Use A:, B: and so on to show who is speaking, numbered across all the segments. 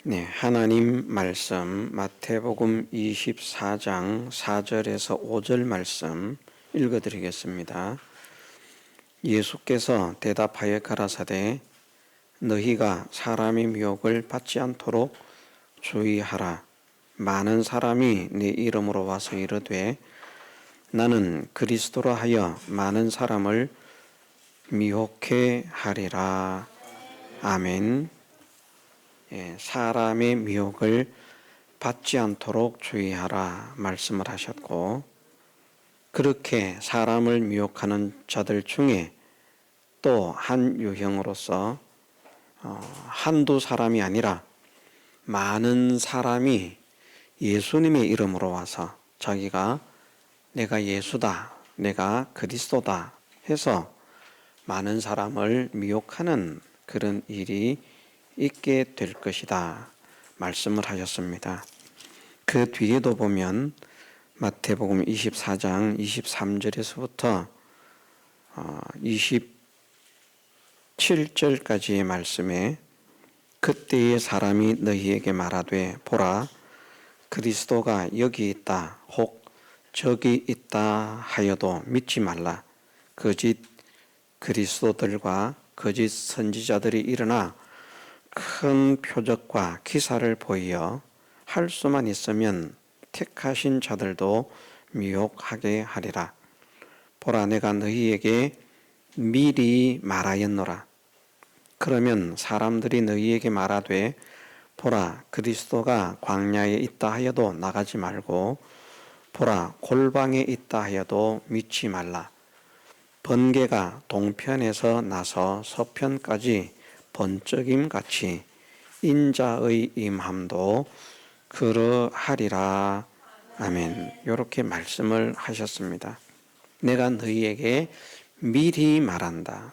A: 네, 하나님 말씀 마태복음 24장 4절에서 5절 말씀 읽어드리겠습니다. 예수께서 대답하여 가라사대 너희가 사람의 미혹을 받지 않도록 주의하라. 많은 사람이 내 이름으로 와서 이르되 나는 그리스도라 하여 많은 사람을 미혹해 하리라. 아멘. 사람의 미혹을 받지 않도록 주의하라 말씀을 하셨고, 그렇게 사람을 미혹하는 자들 중에 또 한 유형으로서 한두 사람이 아니라 많은 사람이 예수님의 이름으로 와서 자기가 내가 예수다, 내가 그리스도다 해서 많은 사람을 미혹하는 그런 일이 있게 될 것이다 말씀을 하셨습니다. 그 뒤에도 보면 마태복음 24장 23절에서부터 27절까지의 말씀에 그때의 사람이 너희에게 말하되 보라 그리스도가 여기 있다 혹 저기 있다 하여도 믿지 말라. 거짓 그리스도들과 거짓 선지자들이 일어나 큰 표적과 기사를 보이어 할 수만 있으면 택하신 자들도 미혹하게 하리라. 보라 내가 너희에게 미리 말하였노라. 그러면 사람들이 너희에게 말하되 보라 그리스도가 광야에 있다 하여도 나가지 말고 보라 골방에 있다 하여도 믿지 말라. 번개가 동편에서 나서 서편까지 번쩍임 같이 인자의 임함도 그러하리라. 아멘. 이렇게 말씀을 하셨습니다. 내가 너희에게 미리 말한다.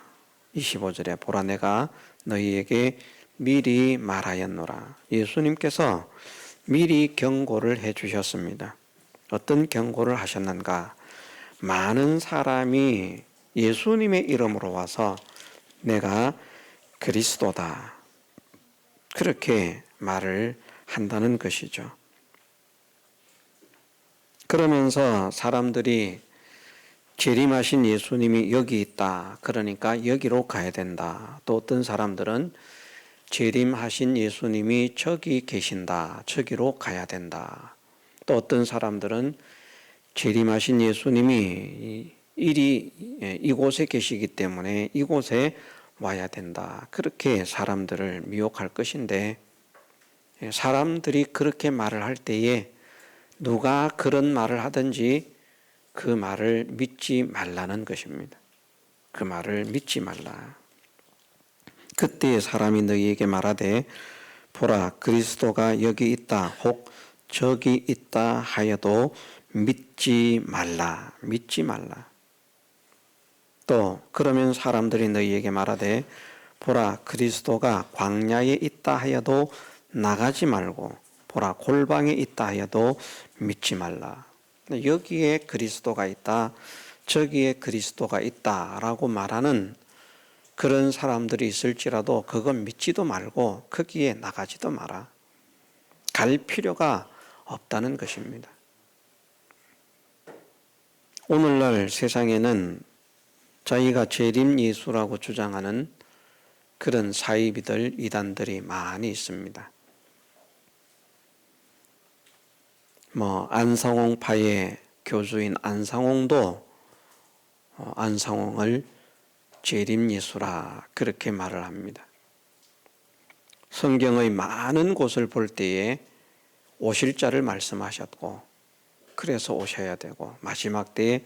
A: 25절에 보라 내가 너희에게 미리 말하였노라. 예수님께서 미리 경고를 해 주셨습니다. 어떤 경고를 하셨는가? 많은 사람이 예수님의 이름으로 와서 내가 그리스도다 그렇게 말을 한다는 것이죠. 그러면서 사람들이 재림하신 예수님이 여기 있다 그러니까 여기로 가야 된다. 또 어떤 사람들은 재림하신 예수님이 저기 계신다 저기로 가야 된다. 또 어떤 사람들은 재림하신 예수님이 이곳에 계시기 때문에 이곳에 와야 된다. 그렇게 사람들을 미혹할 것인데 사람들이 그렇게 말을 할 때에 누가 그런 말을 하든지 그 말을 믿지 말라는 것입니다. 그 말을 믿지 말라. 그때 사람이 너희에게 말하되 보라 그리스도가 여기 있다 혹 저기 있다 하여도 믿지 말라. 믿지 말라. 또 그러면 사람들이 너희에게 말하되 보라 그리스도가 광야에 있다 하여도 나가지 말고 보라 골방에 있다 하여도 믿지 말라. 여기에 그리스도가 있다 저기에 그리스도가 있다라고 말하는 그런 사람들이 있을지라도 그건 믿지도 말고 거기에 나가지도 마라. 갈 필요가 없다는 것입니다. 오늘날 세상에는 자기가 재림 예수라고 주장하는 그런 사이비들 이단들이 많이 있습니다. 안상홍파의 교주인 안상홍도 안상홍을 재림 예수라 그렇게 말을 합니다. 성경의 많은 곳을 볼 때에 오실 자를 말씀하셨고 그래서 오셔야 되고 마지막 때에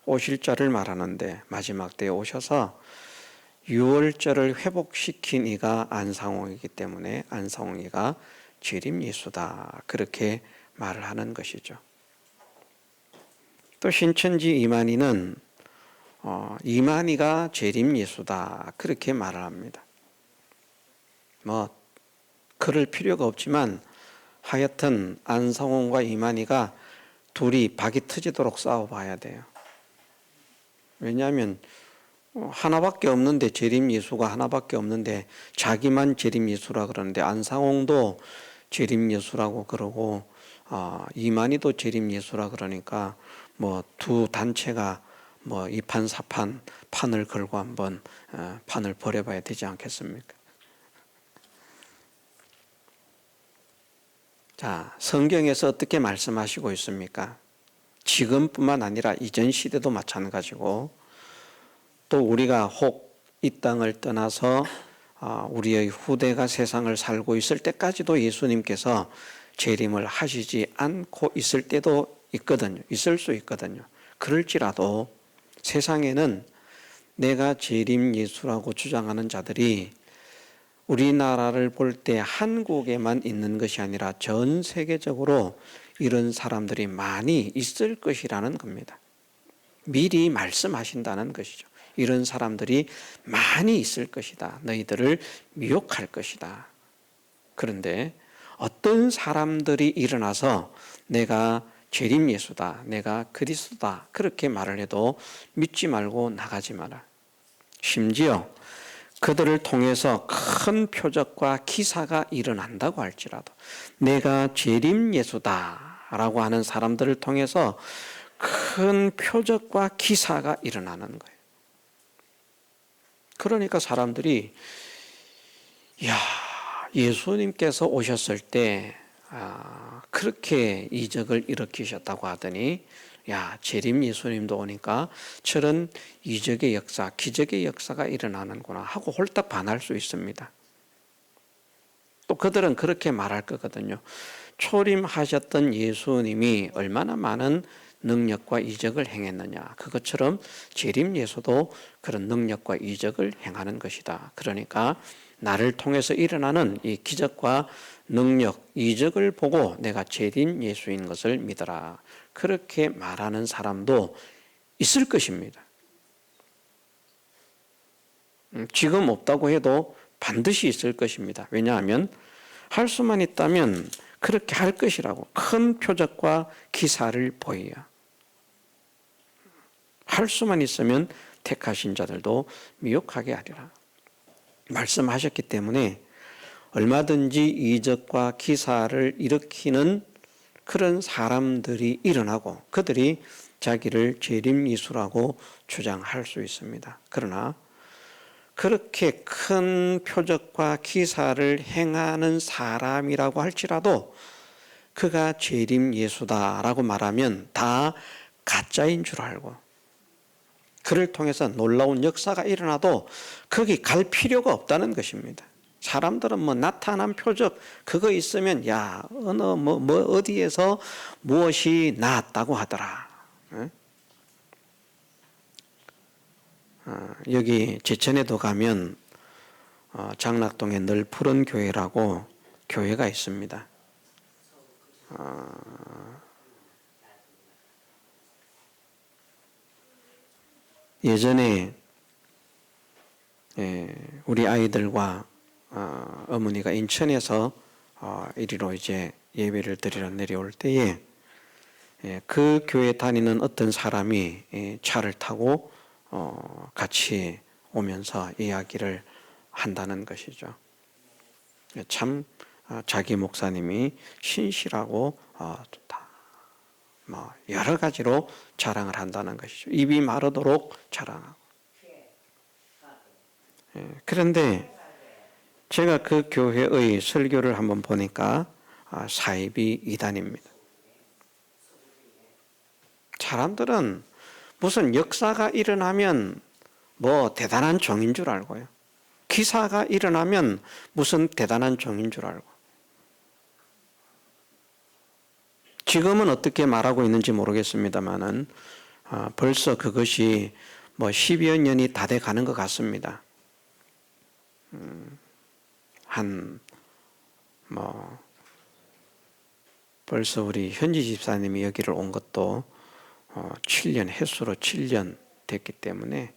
A: 오실 자를 말하는데 마지막 때에 오셔서 유월절을 회복시킨 이가 안상홍이기 때문에 안상홍이가 재림 예수다 그렇게 말을 하는 것이죠. 또 신천지 이만희는 이만희가 재림 예수다 그렇게 말을 합니다. 그럴 필요가 없지만 하여튼 안상홍과 이만희가 둘이 박이 터지도록 싸워봐야 돼요. 왜냐하면 하나밖에 없는데 재림 예수가 하나밖에 없는데 자기만 재림 예수라 그러는데 안상홍도 재림 예수라고 그러고 이만희도 재림 예수라 그러니까 뭐 두 단체가 뭐 이판사판 판을 걸고 한번 판을 벌여봐야 되지 않겠습니까? 자, 성경에서 어떻게 말씀하시고 있습니까? 지금뿐만 아니라 이전 시대도 마찬가지고 또 우리가 혹 이 땅을 떠나서 우리의 후대가 세상을 살고 있을 때까지도 예수님께서 재림을 하시지 않고 있을 때도 있거든요. 있을 수 있거든요. 그럴지라도 세상에는 내가 재림 예수라고 주장하는 자들이 우리나라를 볼 때 한국에만 있는 것이 아니라 전 세계적으로 이런 사람들이 많이 있을 것이라는 겁니다. 미리 말씀하신다는 것이죠. 이런 사람들이 많이 있을 것이다. 너희들을 미혹할 것이다. 그런데 어떤 사람들이 일어나서 내가 재림 예수다, 내가 그리스도다 그렇게 말을 해도 믿지 말고 나가지 마라. 심지어 그들을 통해서 큰 표적과 기사가 일어난다고 할지라도 내가 재림 예수다라고 하는 사람들을 통해서 큰 표적과 기사가 일어나는 거예요. 그러니까 사람들이 예수님께서 오셨을 때 그렇게 이적을 일으키셨다고 하더니 재림 예수님도 오니까 저런 이적의 역사, 기적의 역사가 일어나는구나 하고 홀딱 반할 수 있습니다. 또 그들은 그렇게 말할 거거든요. 초림하셨던 예수님이 얼마나 많은 능력과 이적을 행했느냐. 그것처럼 재림 예수도 그런 능력과 이적을 행하는 것이다. 그러니까 나를 통해서 일어나는 이 기적과 능력, 이적을 보고 내가 재림 예수인 것을 믿어라. 그렇게 말하는 사람도 있을 것입니다. 지금 없다고 해도 반드시 있을 것입니다. 왜냐하면 할 수만 있다면 그렇게 할 것이라고 큰 표적과 기사를 보여야 할 수만 있으면 택하신 자들도 미혹하게 하리라 말씀하셨기 때문에 얼마든지 이적과 기사를 일으키는 그런 사람들이 일어나고 그들이 자기를 재림 예수라고 주장할 수 있습니다. 그러나 그렇게 큰 표적과 기사를 행하는 사람이라고 할지라도 그가 재림 예수다라고 말하면 다 가짜인 줄 알고 그를 통해서 놀라운 역사가 일어나도 거기 갈 필요가 없다는 것입니다. 사람들은 뭐 나타난 표적 그거 있으면 어느 어디에서 무엇이 나았다고 하더라. 여기 제천에도 가면 장락동에 늘 푸른 교회라고 교회가 있습니다. 예전에 우리 아이들과 어머니가 인천에서 이리로 이제 예배를 드리러 내려올 때에 그 교회 다니는 어떤 사람이 차를 타고 같이 오면서 이야기를 한다는 것이죠. 참 자기 목사님이 신실하고 여러 가지로 자랑을 한다는 것이죠. 입이 마르도록 자랑하고. 그런데 제가 그 교회의 설교를 한번 보니까 사이비 이단입니다. 사람들은 무슨 역사가 일어나면 뭐 대단한 종인 줄 알고요. 기사가 일어나면 무슨 대단한 종인 줄 알고. 지금은 어떻게 말하고 있는지 모르겠습니다만은 벌써 그것이 뭐 10여 년이 다 돼 가는 것 같습니다. 벌써 우리 현지 집사님이 여기를 온 것도 7년, 횟수로 7년 됐기 때문에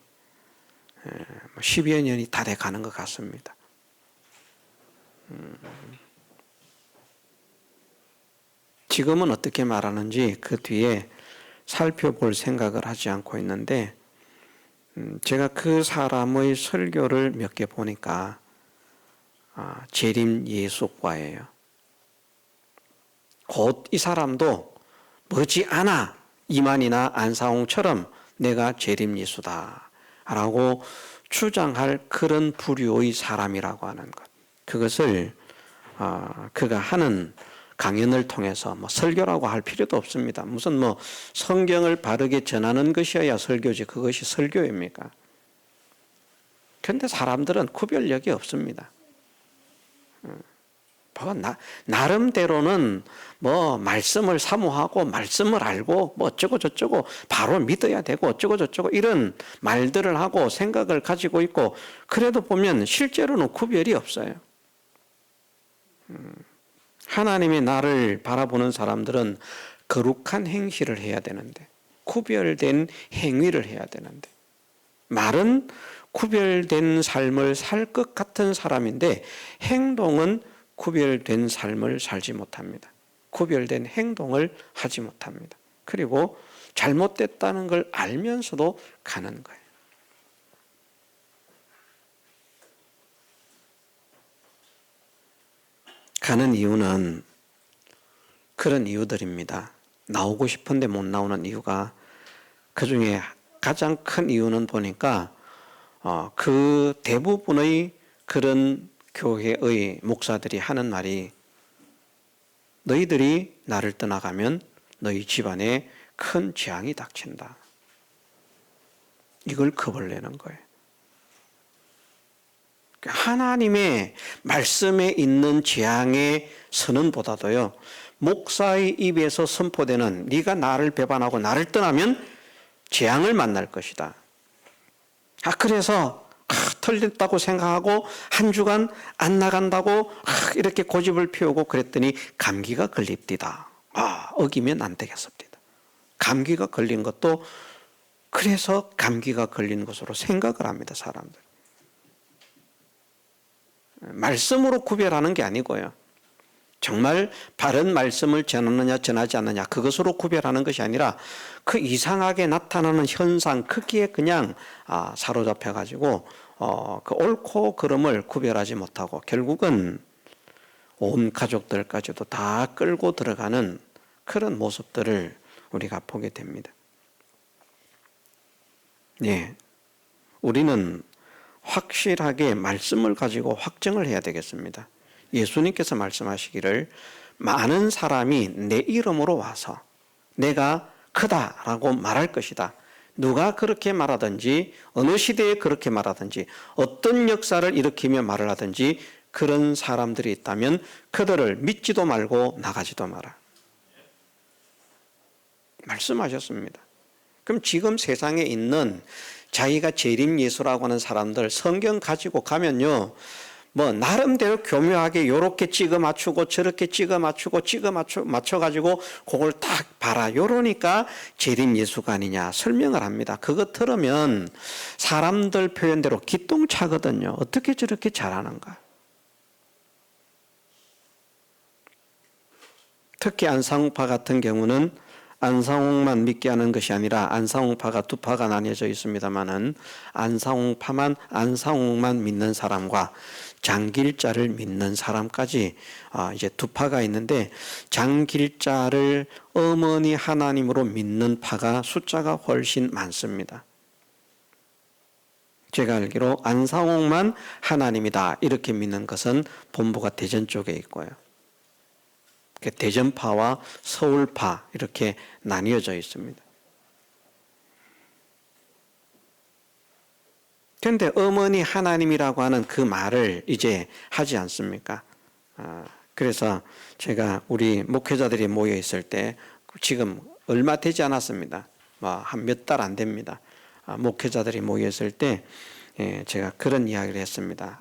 A: 10여 년이 다 돼 가는 것 같습니다. 지금은 어떻게 말하는지 그 뒤에 살펴볼 생각을 하지 않고 있는데 제가 그 사람의 설교를 몇 개 보니까 재림 예수과예요. 곧 이 사람도 머지않아 이만희나 안상홍처럼 내가 재림예수다 라고 주장할 그런 부류의 사람이라고 하는 것. 그것을 그가 하는 강연을 통해서 설교라고 할 필요도 없습니다. 무슨 성경을 바르게 전하는 것이어야 설교지 그것이 설교입니까? 그런데 사람들은 구별력이 없습니다. 나름대로는 말씀을 사모하고 말씀을 알고 어쩌고 저쩌고 바로 믿어야 되고 어쩌고 저쩌고 이런 말들을 하고 생각을 가지고 있고, 그래도 보면 실제로는 구별이 없어요. 하나님이 나를 바라보는 사람들은 거룩한 행실을 해야 되는데, 구별된 행위를 해야 되는데, 말은 구별된 삶을 살 것 같은 사람인데 행동은 구별된 삶을 살지 못합니다. 구별된 행동을 하지 못합니다. 그리고 잘못됐다는 걸 알면서도 가는 거예요. 가는 이유는 그런 이유들입니다. 나오고 싶은데 못 나오는 이유가, 그 중에 가장 큰 이유는 보니까 그 대부분의 그런 교회의 목사들이 하는 말이, 너희들이 나를 떠나가면 너희 집안에 큰 재앙이 닥친다. 이걸 겁을 내는 거예요. 하나님의 말씀에 있는 재앙의 선언보다도요, 목사의 입에서 선포되는 네가 나를 배반하고 나를 떠나면 재앙을 만날 것이다. 그래서 틀렸다고 생각하고 한 주간 안 나간다고 이렇게 고집을 피우고 그랬더니 감기가 걸립디다. 어기면 안 되겠습니다. 감기가 걸린 것도 그래서 감기가 걸린 것으로 생각을 합니다, 사람들. 말씀으로 구별하는 게 아니고요. 정말 바른 말씀을 전하느냐 전하지 않느냐 그것으로 구별하는 것이 아니라 그 이상하게 나타나는 현상 크기에 그냥 사로잡혀 가지고 그 옳고 그름을 구별하지 못하고 결국은 온 가족들까지도 다 끌고 들어가는 그런 모습들을 우리가 보게 됩니다. 네, 우리는 확실하게 말씀을 가지고 확정을 해야 되겠습니다. 예수님께서 말씀하시기를 많은 사람이 내 이름으로 와서 내가 크다라고 말할 것이다. 누가 그렇게 말하든지 어느 시대에 그렇게 말하든지 어떤 역사를 일으키며 말을 하든지 그런 사람들이 있다면 그들을 믿지도 말고 나가지도 마라. 말씀하셨습니다. 그럼 지금 세상에 있는 자기가 재림 예수라고 하는 사람들 성경 가지고 가면요, 나름대로 교묘하게 요렇게 찍어 맞추고 저렇게 찍어 맞추고 맞춰가지고 그걸 딱 봐라. 요러니까 재림 예수가 아니냐 설명을 합니다. 그거 들으면 사람들 표현대로 기똥차거든요. 어떻게 저렇게 잘하는가. 특히 안상홍파 같은 경우는 안상홍만 믿게 하는 것이 아니라 안상홍파가 두 파가 나뉘어져 있습니다만은 안상홍만 믿는 사람과 장길자를 믿는 사람까지 이제 두 파가 있는데, 장길자를 어머니 하나님으로 믿는 파가 숫자가 훨씬 많습니다. 제가 알기로 안상홍만 하나님이다 이렇게 믿는 것은 본부가 대전 쪽에 있고요. 대전파와 서울파 이렇게 나뉘어져 있습니다. 그런데 어머니 하나님이라고 하는 그 말을 이제 하지 않습니까? 그래서 제가 우리 목회자들이 모여 있을 때 지금 얼마 되지 않았습니다. 한 몇 달 안 됩니다. 목회자들이 모여 있을 때 제가 그런 이야기를 했습니다.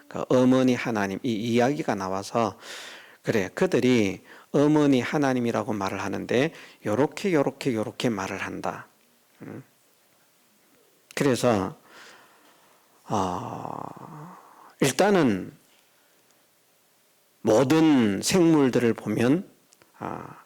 A: 그 어머니 하나님 이 이야기가 나와서 그래, 그들이 어머니 하나님이라고 말을 하는데 요렇게 말을 한다. 그래서 일단은 모든 생물들을 보면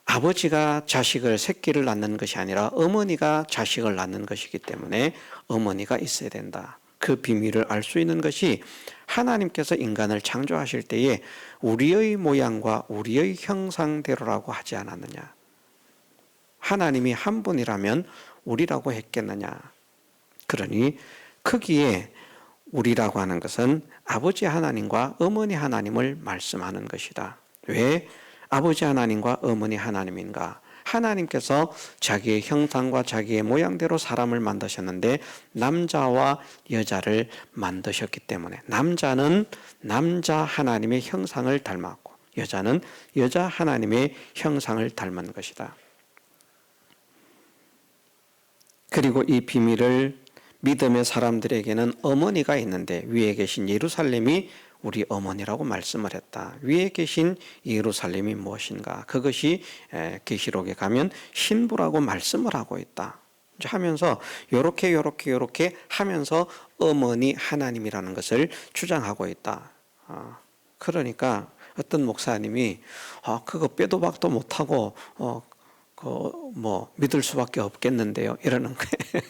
A: 아버지가 자식을 새끼를 낳는 것이 아니라 어머니가 자식을 낳는 것이기 때문에 어머니가 있어야 된다. 그 비밀을 알 수 있는 것이 하나님께서 인간을 창조하실 때에 우리의 모양과 우리의 형상대로라고 하지 않았느냐. 하나님이 한 분이라면 우리라고 했겠느냐. 그러니 크기에 우리라고 하는 것은 아버지 하나님과 어머니 하나님을 말씀하는 것이다. 왜 아버지 하나님과 어머니 하나님인가? 하나님께서 자기의 형상과 자기의 모양대로 사람을 만드셨는데 남자와 여자를 만드셨기 때문에 남자는 남자 하나님의 형상을 닮았고 여자는 여자 하나님의 형상을 닮은 것이다. 그리고 이 비밀을 믿음의 사람들에게는 어머니가 있는데 위에 계신 예루살렘이 우리 어머니라고 말씀을 했다. 위에 계신 예루살렘이 무엇인가? 그것이 계시록에 가면 신부라고 말씀을 하고 있다. 하면서 요렇게 하면서 어머니 하나님이라는 것을 주장하고 있다. 그러니까 어떤 목사님이 그거 빼도 박도 못하고 믿을 수밖에 없겠는데요. 이러는 거예요.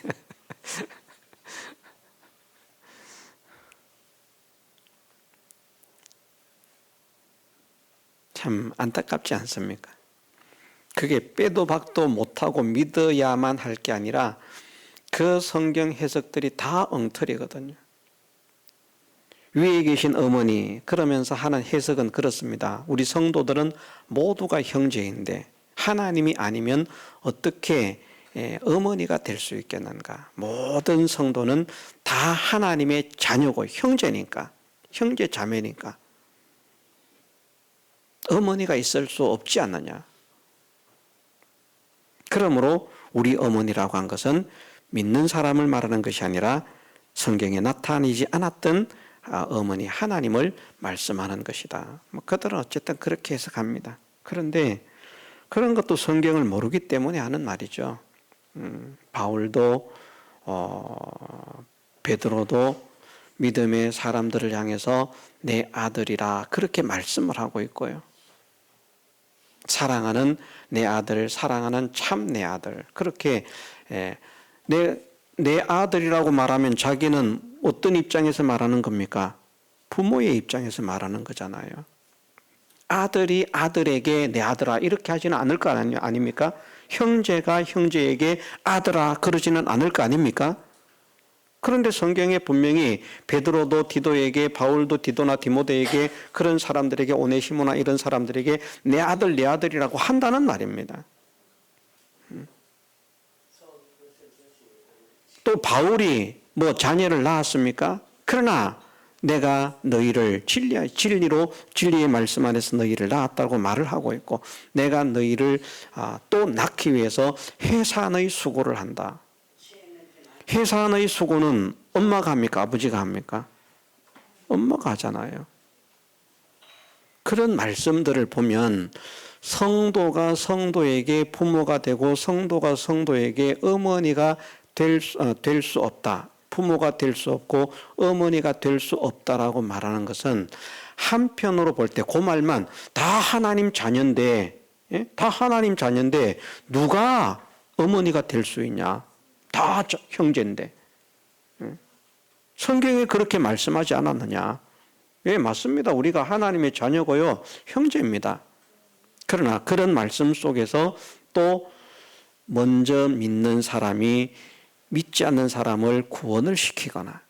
A: 참 안타깝지 않습니까? 그게 빼도 박도 못하고 믿어야만 할 게 아니라 그 성경 해석들이 다 엉터리거든요. 위에 계신 어머니 그러면서 하는 해석은 그렇습니다. 우리 성도들은 모두가 형제인데 하나님이 아니면 어떻게 어머니가 될 수 있겠는가? 모든 성도는 다 하나님의 자녀고 형제니까, 형제 자매니까 어머니가 있을 수 없지 않느냐. 그러므로 우리 어머니라고 한 것은 믿는 사람을 말하는 것이 아니라 성경에 나타나지 않았던 어머니 하나님을 말씀하는 것이다. 그들은 어쨌든 그렇게 해석합니다. 그런데 그런 것도 성경을 모르기 때문에 하는 말이죠. 바울도 베드로도 믿음의 사람들을 향해서 내 아들이라 그렇게 말씀을 하고 있고요. 사랑하는 내 아들, 사랑하는 참 내 아들. 그렇게 내 아들이라고 말하면 자기는 어떤 입장에서 말하는 겁니까? 부모의 입장에서 말하는 거잖아요. 아들이 아들에게 내 아들아 이렇게 하지는 않을 거 아닙니까? 형제가 형제에게 아들아 그러지는 않을 거 아닙니까? 그런데 성경에 분명히 베드로도 디도에게, 바울도 디도나 디모데에게, 그런 사람들에게, 오네시모나 이런 사람들에게 내 아들 내 아들이라고 한다는 말입니다. 또 바울이 자녀를 낳았습니까? 그러나 내가 너희를 진리의 말씀 안에서 너희를 낳았다고 말을 하고 있고 내가 너희를 또 낳기 위해서 해산의 수고를 한다. 해산의 수고는 엄마가 합니까? 아버지가 합니까? 엄마가 하잖아요. 그런 말씀들을 보면 성도가 성도에게 부모가 되고 성도가 성도에게 어머니가 될 수 없다. 부모가 될 수 없고 어머니가 될 수 없다라고 말하는 것은 한편으로 볼 때 그 말만 다 하나님 자녀인데 다 하나님 자녀인데 누가 어머니가 될 수 있냐? 다 형제인데 성경에 그렇게 말씀하지 않았느냐? 예, 맞습니다. 우리가 하나님의 자녀고요. 형제입니다. 그러나 그런 말씀 속에서 또 먼저 믿는 사람이 믿지 않는 사람을 구원을 시키거나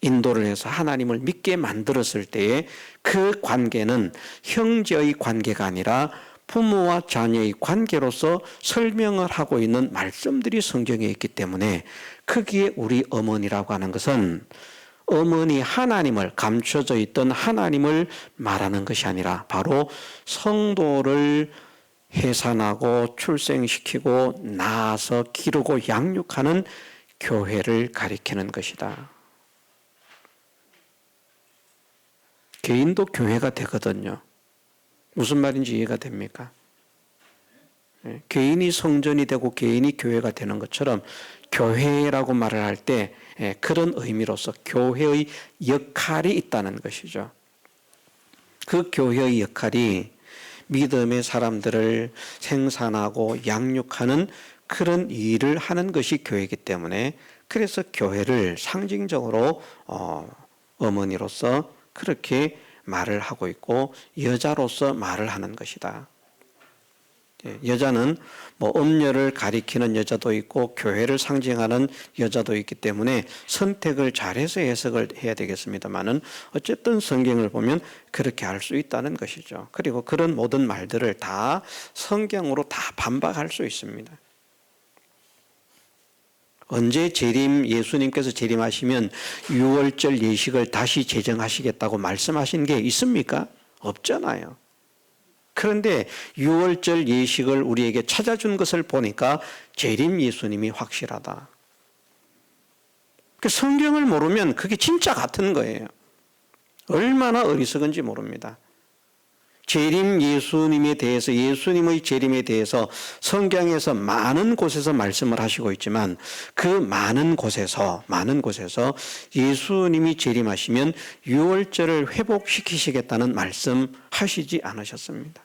A: 인도를 해서 하나님을 믿게 만들었을 때에 그 관계는 형제의 관계가 아니라 부모와 자녀의 관계로서 설명을 하고 있는 말씀들이 성경에 있기 때문에 크기에 우리 어머니라고 하는 것은 어머니 하나님을 감춰져 있던 하나님을 말하는 것이 아니라 바로 성도를 해산하고 출생시키고 낳아서 기르고 양육하는 교회를 가리키는 것이다. 개인도 교회가 되거든요. 무슨 말인지 이해가 됩니까? 개인이 성전이 되고 개인이 교회가 되는 것처럼 교회라고 말을 할 때 그런 의미로서 교회의 역할이 있다는 것이죠. 그 교회의 역할이 믿음의 사람들을 생산하고 양육하는 그런 일을 하는 것이 교회이기 때문에 그래서 교회를 상징적으로 어머니로서 그렇게 말을 하고 있고 여자로서 말을 하는 것이다. 여자는 뭐 음녀를 가리키는 여자도 있고 교회를 상징하는 여자도 있기 때문에 선택을 잘해서 해석을 해야 되겠습니다만은 어쨌든 성경을 보면 그렇게 할 수 있다는 것이죠. 그리고 그런 모든 말들을 다 성경으로 다 반박할 수 있습니다. 언제 예수님께서 재림하시면 6월절 예식을 다시 제정하시겠다고 말씀하신 게 있습니까? 없잖아요. 그런데 6월절 예식을 우리에게 찾아준 것을 보니까 재림 예수님이 확실하다. 성경을 모르면 그게 진짜 같은 거예요. 얼마나 어리석은지 모릅니다. 재림 예수님에 대해서, 예수님의 재림에 대해서 성경에서 많은 곳에서 말씀을 하시고 있지만 그 많은 곳에서 예수님이 재림하시면 6월절을 회복시키시겠다는 말씀 하시지 않으셨습니다.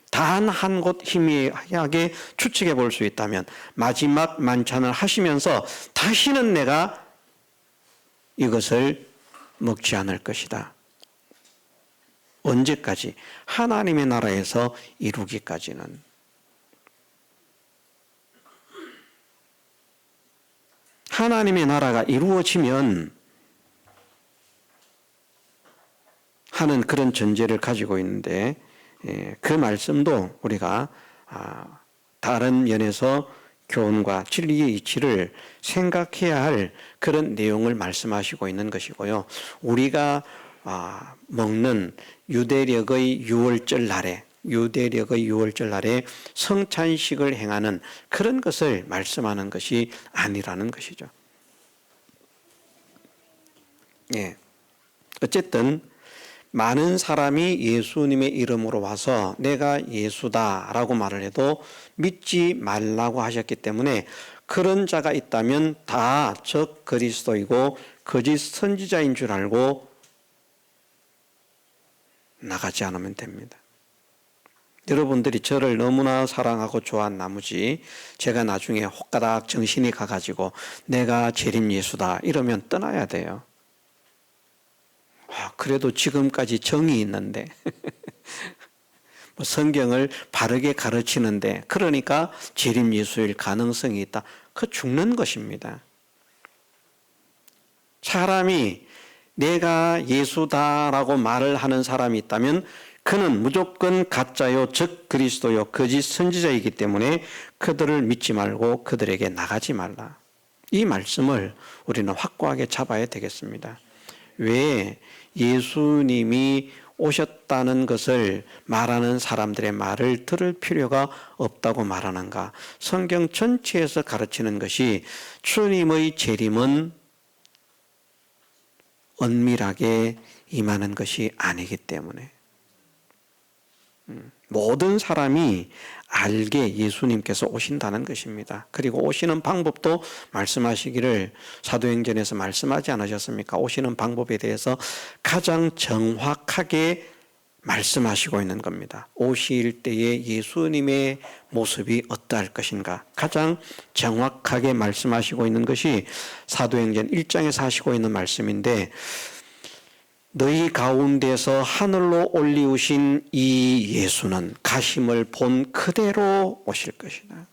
A: 단 한 곳 희미하게 추측해 볼 수 있다면 마지막 만찬을 하시면서 다시는 내가 이것을 먹지 않을 것이다. 언제까지? 하나님의 나라에서 이루기까지는. 하나님의 나라가 이루어지면 하는 그런 전제를 가지고 있는데 그 말씀도 우리가 다른 면에서 교훈과 진리의 이치를 생각해야 할 그런 내용을 말씀하시고 있는 것이고요. 우리가 먹는 유대력의 6월절 날에 성찬식을 행하는 그런 것을 말씀하는 것이 아니라는 것이죠. 어쨌든 많은 사람이 예수님의 이름으로 와서 내가 예수다라고 말을 해도 믿지 말라고 하셨기 때문에 그런 자가 있다면 다 적 그리스도이고 거짓 선지자인 줄 알고 나가지 않으면 됩니다. 여러분들이 저를 너무나 사랑하고 좋아한 나머지 제가 나중에 혹가닥 정신이 가가지고 내가 재림 예수다 이러면 떠나야 돼요. 그래도 지금까지 정이 있는데 성경을 바르게 가르치는데 그러니까 재림 예수일 가능성이 있다. 그 죽는 것입니다. 사람이 내가 예수다라고 말을 하는 사람이 있다면 그는 무조건 가짜요 적 그리스도요 거짓 선지자이기 때문에 그들을 믿지 말고 그들에게 나가지 말라. 이 말씀을 우리는 확고하게 잡아야 되겠습니다. 왜 예수님이 오셨다는 것을 말하는 사람들의 말을 들을 필요가 없다고 말하는가? 성경 전체에서 가르치는 것이 주님의 재림은 은밀하게 임하는 것이 아니기 때문에 모든 사람이 알게 예수님께서 오신다는 것입니다. 그리고 오시는 방법도 말씀하시기를 사도행전에서 말씀하지 않으셨습니까? 오시는 방법에 대해서 가장 정확하게 말씀하시고 있는 겁니다. 오실 때에 예수님의 모습이 어떠할 것인가 가장 정확하게 말씀하시고 있는 것이 사도행전 1장에서 하시고 있는 말씀인데 너희 가운데서 하늘로 올리우신 이 예수는 가심을 본 그대로 오실 것이다.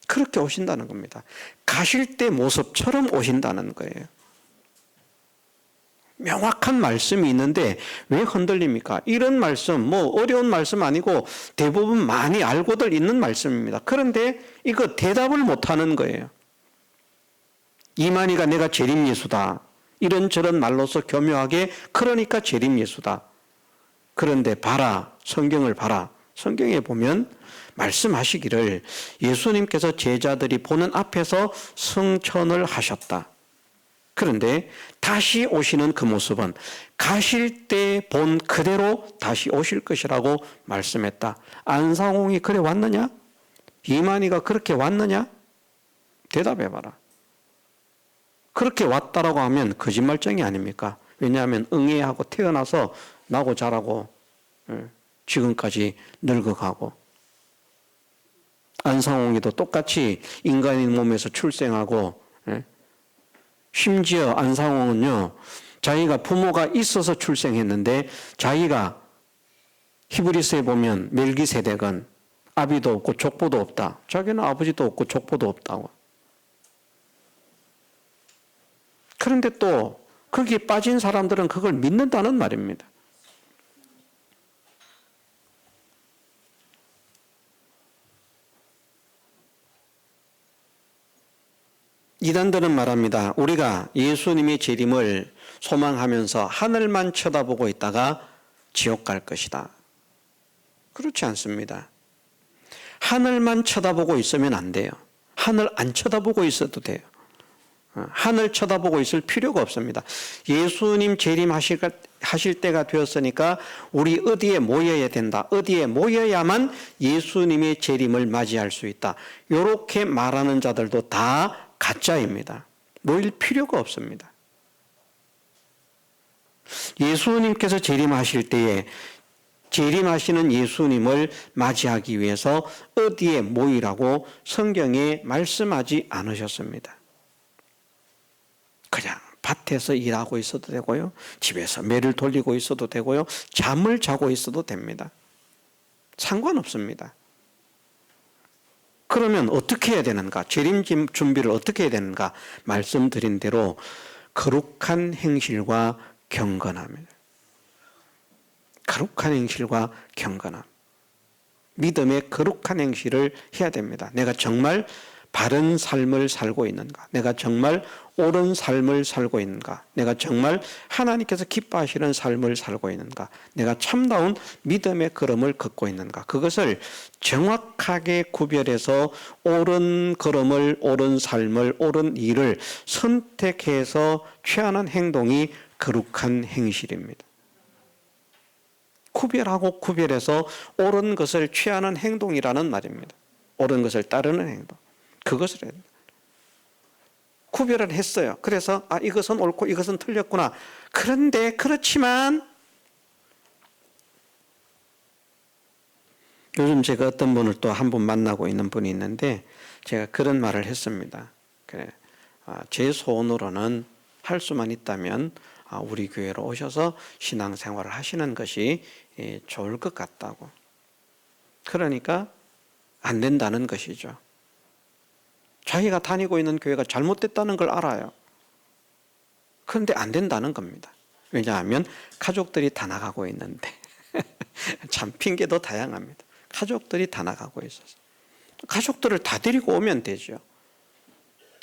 A: 그렇게 오신다는 겁니다. 가실 때 모습처럼 오신다는 거예요. 명확한 말씀이 있는데 왜 흔들립니까? 이런 말씀, 어려운 말씀 아니고 대부분 많이 알고들 있는 말씀입니다. 그런데 이거 대답을 못하는 거예요. 이만희가 내가 재림 예수다. 이런저런 말로서 교묘하게 그러니까 재림 예수다. 그런데 봐라. 성경을 봐라. 성경에 보면 말씀하시기를 예수님께서 제자들이 보는 앞에서 승천을 하셨다. 그런데 다시 오시는 그 모습은 가실 때 본 그대로 다시 오실 것이라고 말씀했다. 안상홍이 그래 왔느냐? 이만희가 그렇게 왔느냐? 대답해봐라. 그렇게 왔다라고 하면 거짓말쟁이 아닙니까? 왜냐하면 응애하고 태어나서 나고 자라고 지금까지 늙어가고 안상홍이도 똑같이 인간의 몸에서 출생하고 심지어 안상홍은요 자기가 부모가 있어서 출생했는데 자기가 히브리서에 보면 멜기세덱은 아비도 없고 족보도 없다. 자기는 아버지도 없고 족보도 없다고. 그런데 또 거기에 빠진 사람들은 그걸 믿는다는 말입니다. 이단들은 말합니다. 우리가 예수님의 재림을 소망하면서 하늘만 쳐다보고 있다가 지옥 갈 것이다. 그렇지 않습니다. 하늘만 쳐다보고 있으면 안 돼요. 하늘 안 쳐다보고 있어도 돼요. 하늘 쳐다보고 있을 필요가 없습니다. 예수님 재림하실 때가 되었으니까 우리 어디에 모여야 된다. 어디에 모여야만 예수님의 재림을 맞이할 수 있다. 이렇게 말하는 자들도 다 가짜입니다. 모일 필요가 없습니다. 예수님께서 재림하실 때에 재림하시는 예수님을 맞이하기 위해서 어디에 모이라고 성경에 말씀하지 않으셨습니다. 그냥 밭에서 일하고 있어도 되고요. 집에서 매를 돌리고 있어도 되고요. 잠을 자고 있어도 됩니다. 상관없습니다. 그러면 어떻게 해야 되는가? 재림 준비를 어떻게 해야 되는가? 말씀드린 대로 거룩한 행실과 경건함입니다. 거룩한 행실과 경건함. 믿음의 거룩한 행실을 해야 됩니다. 내가 정말 바른 삶을 살고 있는가? 내가 정말 옳은 삶을 살고 있는가? 내가 정말 하나님께서 기뻐하시는 삶을 살고 있는가? 내가 참다운 믿음의 걸음을 걷고 있는가? 그것을 정확하게 구별해서 옳은 걸음을, 옳은 삶을, 옳은 일을 선택해서 취하는 행동이 거룩한 행실입니다. 구별하고 구별해서 옳은 것을 취하는 행동이라는 말입니다. 옳은 것을 따르는 행동. 그것을 해야 됩니다. 구별을 했어요. 그래서 이것은 옳고 이것은 틀렸구나. 그런데 그렇지만 요즘 제가 어떤 분을 또 한 분 만나고 있는 분이 있는데 제가 그런 말을 했습니다. 그래, 제 소원으로는 할 수만 있다면 우리 교회로 오셔서 신앙생활을 하시는 것이 좋을 것 같다고. 그러니까 안 된다는 것이죠. 자기가 다니고 있는 교회가 잘못됐다는 걸 알아요. 그런데 안 된다는 겁니다. 왜냐하면 가족들이 다 나가고 있는데 참 핑계도 다양합니다. 가족들이 다 나가고 있어서 가족들을 다 데리고 오면 되죠.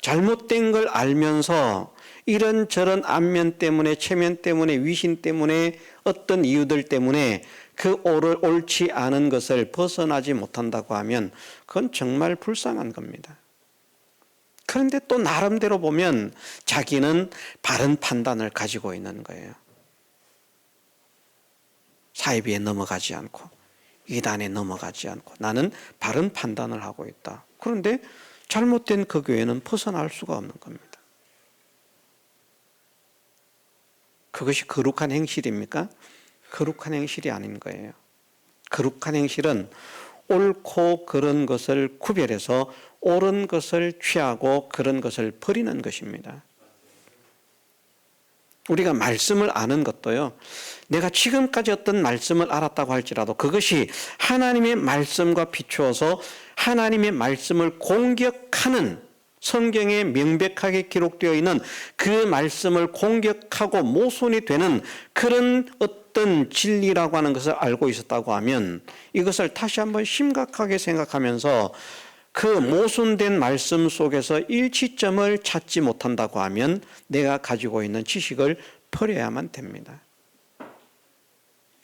A: 잘못된 걸 알면서 이런저런 안면 때문에 체면 때문에 위신 때문에 어떤 이유들 때문에 그 옳지 않은 것을 벗어나지 못한다고 하면 그건 정말 불쌍한 겁니다. 그런데 또 나름대로 보면 자기는 바른 판단을 가지고 있는 거예요. 사이비에 넘어가지 않고 이단에 넘어가지 않고 나는 바른 판단을 하고 있다. 그런데 잘못된 그 교회는 벗어날 수가 없는 겁니다. 그것이 거룩한 행실입니까? 거룩한 행실이 아닌 거예요. 거룩한 행실은 옳고 그른 것을 구별해서 옳은 것을 취하고 그런 것을 버리는 것입니다. 우리가 말씀을 아는 것도요, 내가 지금까지 어떤 말씀을 알았다고 할지라도 그것이 하나님의 말씀과 비추어서 하나님의 말씀을 공격하는 성경에 명백하게 기록되어 있는 그 말씀을 공격하고 모순이 되는 그런 어떤 진리라고 하는 것을 알고 있었다고 하면 이것을 다시 한번 심각하게 생각하면서 그 모순된 말씀 속에서 일치점을 찾지 못한다고 하면 내가 가지고 있는 지식을 버려야만 됩니다.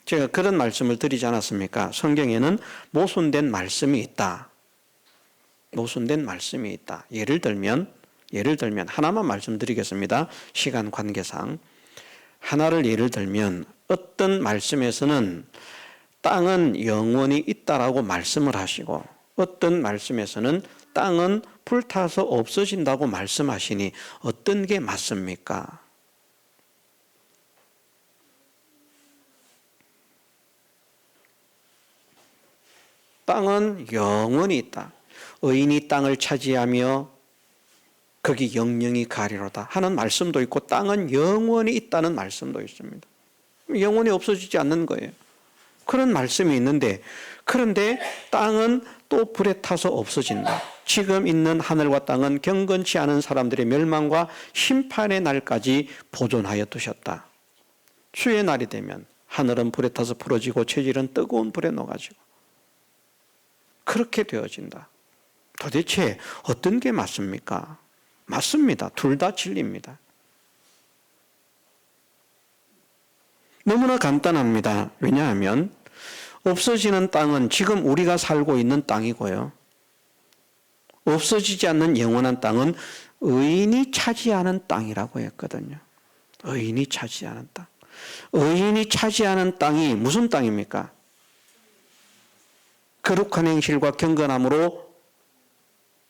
A: 제가 그런 말씀을 드리지 않았습니까? 성경에는 모순된 말씀이 있다. 모순된 말씀이 있다. 예를 들면 하나만 말씀드리겠습니다. 시간 관계상. 하나를 예를 들면 어떤 말씀에서는 땅은 영원히 있다라고 말씀을 하시고 어떤 말씀에서는 땅은 불타서 없어진다고 말씀하시니 어떤 게 맞습니까? 땅은 영원히 있다. 의인이 땅을 차지하며 거기 영영이 가리로다 하는 말씀도 있고 땅은 영원히 있다는 말씀도 있습니다. 영원히 없어지지 않는 거예요. 그런 말씀이 있는데, 그런데 땅은 또 불에 타서 없어진다. 지금 있는 하늘과 땅은 경건치 않은 사람들의 멸망과 심판의 날까지 보존하여 두셨다. 주의 날이 되면 하늘은 불에 타서 부러지고 체질은 뜨거운 불에 녹아지고 그렇게 되어진다. 도대체 어떤 게 맞습니까? 맞습니다. 둘 다 진리입니다. 너무나 간단합니다. 왜냐하면 없어지는 땅은 지금 우리가 살고 있는 땅이고요. 없어지지 않는 영원한 땅은 의인이 차지하는 땅이라고 했거든요. 의인이 차지하는 땅. 의인이 차지하는 땅이 무슨 땅입니까? 거룩한 행실과 경건함으로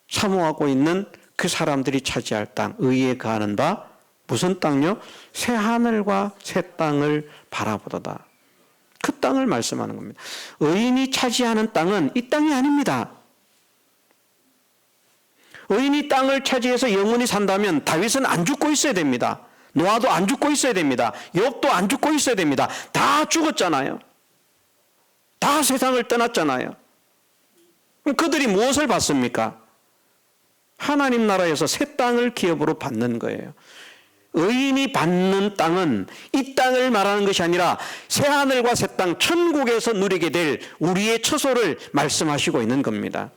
A: 사모하고 있는 그 사람들이 차지할 땅, 의에 거하는 바 무슨 땅요? 새 하늘과 새 땅을 바라보도다. 그 땅을 말씀하는 겁니다. 의인이 차지하는 땅은 이 땅이 아닙니다. 의인이 땅을 차지해서 영원히 산다면 다윗은 안 죽고 있어야 됩니다. 노아도 안 죽고 있어야 됩니다. 욥도 안 죽고 있어야 됩니다. 다 죽었잖아요. 다 세상을 떠났잖아요. 그들이 무엇을 받습니까? 하나님 나라에서 새 땅을 기업으로 받는 거예요. 의인이 받는 땅은 이 땅을 말하는 것이 아니라 새 하늘과 새 땅, 천국에서 누리게 될 우리의 처소를 말씀하시고 있는 겁니다.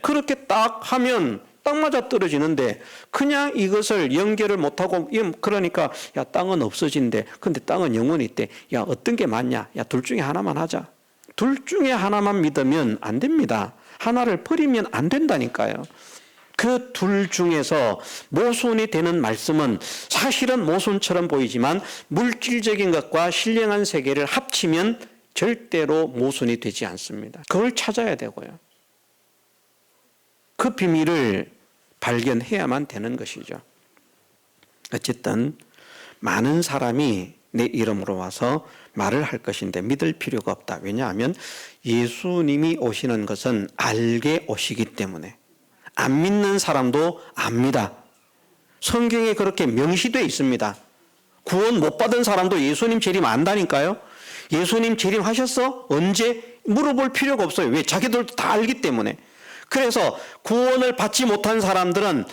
A: 그렇게 딱 하면 딱 맞아 떨어지는데 그냥 이것을 연결을 못하고, 그러니까 야 땅은 없어진대. 근데 땅은 영원히 있대. 야 어떤 게 맞냐? 야 둘 중에 하나만 하자. 둘 중에 하나만 믿으면 안 됩니다. 하나를 버리면 안 된다니까요. 그 둘 중에서 모순이 되는 말씀은 사실은 모순처럼 보이지만 물질적인 것과 신령한 세계를 합치면 절대로 모순이 되지 않습니다. 그걸 찾아야 되고요. 그 비밀을 발견해야만 되는 것이죠. 어쨌든 많은 사람이 내 이름으로 와서 말을 할 것인데 믿을 필요가 없다. 왜냐하면 예수님이 오시는 것은 알게 오시기 때문에. 안 믿는 사람도 압니다. 성경에 그렇게 명시되어 있습니다. 구원 못 받은 사람도 예수님 재림 안다니까요. 예수님 재림하셨어? 언제? 물어볼 필요가 없어요. 왜? 자기들도 다 알기 때문에. 그래서 구원을 받지 못한 사람들은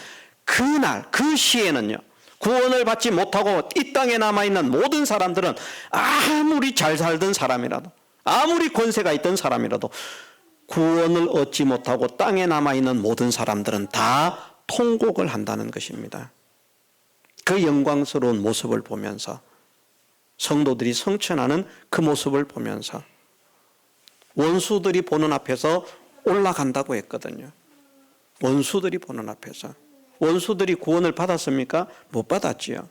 A: 그날, 그 시에는요, 구원을 받지 못하고 이 땅에 남아있는 모든 사람들은 아무리 잘 살던 사람이라도, 아무리 권세가 있던 사람이라도 구원을 얻지 못하고 땅에 남아있는 모든 사람들은 다 통곡을 한다는 것입니다. 그 영광스러운 모습을 보면서, 성도들이 성천하는 그 모습을 보면서 원수들이 보는 앞에서 올라간다고 했거든요. 원수들이 보는 앞에서. 원수들이 구원을 받았습니까? 못 받았지요.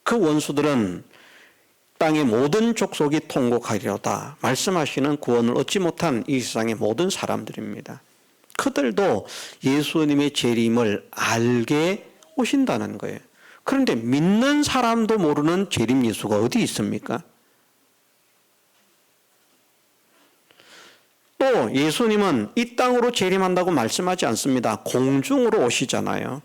A: 그 원수들은 땅의 모든 족속이 통곡하리로다 말씀하시는 구원을 얻지 못한 이 세상의 모든 사람들입니다. 그들도 예수님의 재림을 알게 오신다는 거예요. 그런데 믿는 사람도 모르는 재림 예수가 어디 있습니까? 또 예수님은 이 땅으로 재림한다고 말씀하지 않습니다. 공중으로 오시잖아요.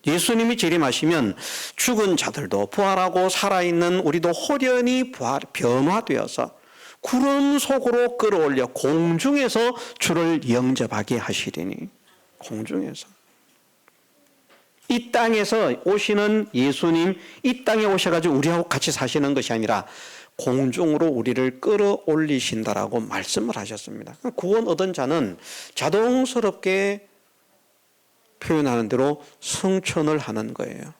A: 예수님이 재림하시면 죽은 자들도 부활하고 살아있는 우리도 호련히 변화되어서 구름 속으로 끌어올려 공중에서 주를 영접하게 하시리니. 공중에서. 이 땅에서 오시는 예수님, 이 땅에 오셔가지고 우리하고 같이 사시는 것이 아니라 공중으로 우리를 끌어올리신다라고 말씀을 하셨습니다. 구원 얻은 자는 자동스럽게 표현하는 대로 성천을 하는 거예요.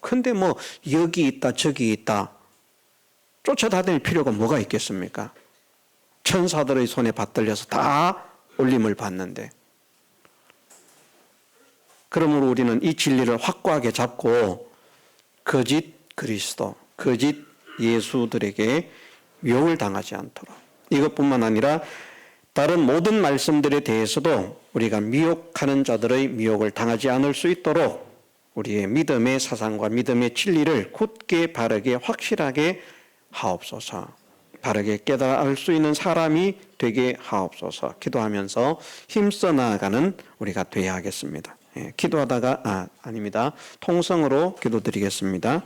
A: 근데 뭐 여기 있다 저기 있다 쫓아다닐 필요가 뭐가 있겠습니까? 천사들의 손에 받들려서 다 올림을 받는데. 그러므로 우리는 이 진리를 확고하게 잡고 거짓 그리스도, 거짓 예수들에게 미혹을 당하지 않도록, 이것뿐만 아니라 다른 모든 말씀들에 대해서도 우리가 미혹하는 자들의 미혹을 당하지 않을 수 있도록 우리의 믿음의 사상과 믿음의 진리를 굳게 바르게 확실하게 하옵소서. 바르게 깨달아 알 수 있는 사람이 되게 하옵소서. 기도하면서 힘써 나아가는 우리가 되어야 하겠습니다. 기도하다가 아닙니다. 통성으로 기도드리겠습니다.